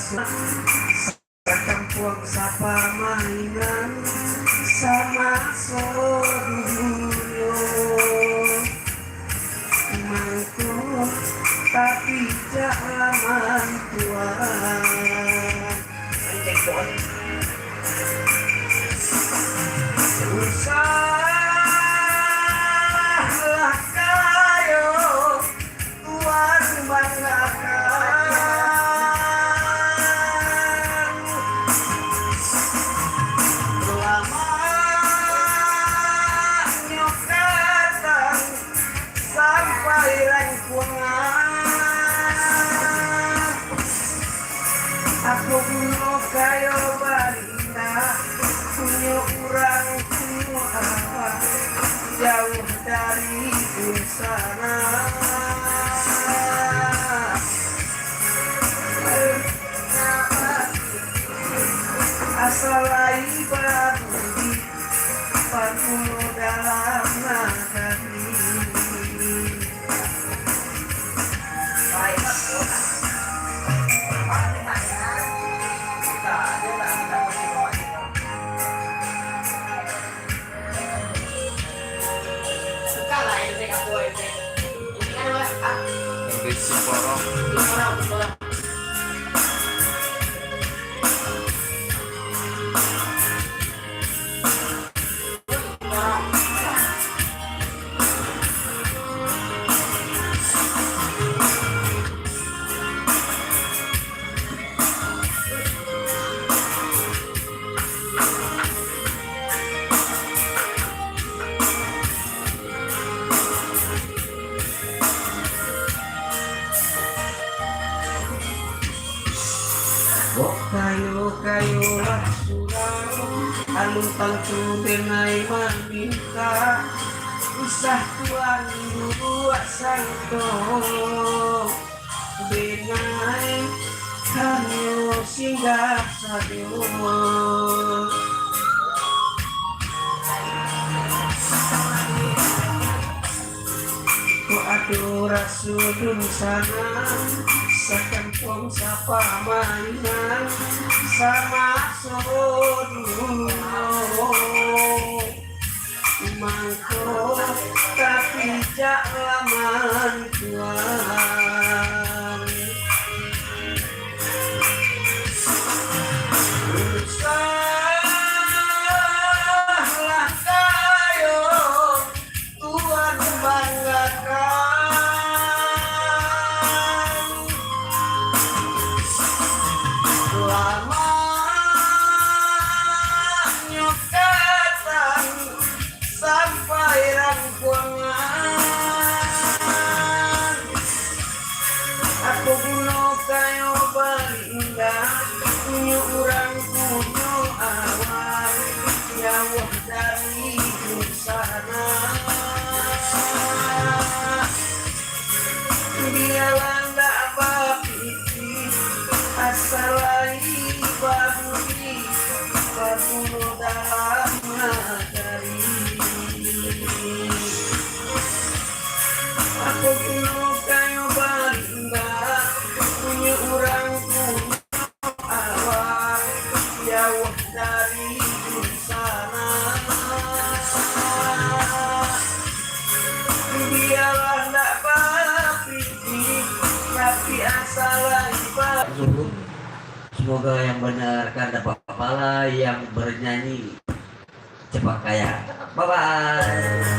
Sakampung sapa mainan sama soruyo mangku tapi jangan tuan usahlah kayo tuan banggakan lama nyokatan sampai rangkungan aku bunuh kayo balinda punya orang semua jauh dari sana asal ibadah di pakulo dalam hati kayo lah surau alun tangtu denai mandika usah tuan dua sangto denai kanyo singgah sadio ko ado rasudun sana sakampung sapa mainan sama soduno mangko tapi jak laman tuan usahlah kayo tuan banggakan lama nyokatan sampai rangkungan aku bunuh kayo balinda punya orang punya awal jauh dari sana biarlah nggak bapiti asal ibaduri pakulo dalam hati aku bunuh kayo balinda punya orang punya awal jauh dari sana biarlah nggak bapiti tapi asal ibadah. Semoga yang mendengarkan dapat pahala, yang bernyanyi cepat kaya. Bye bye.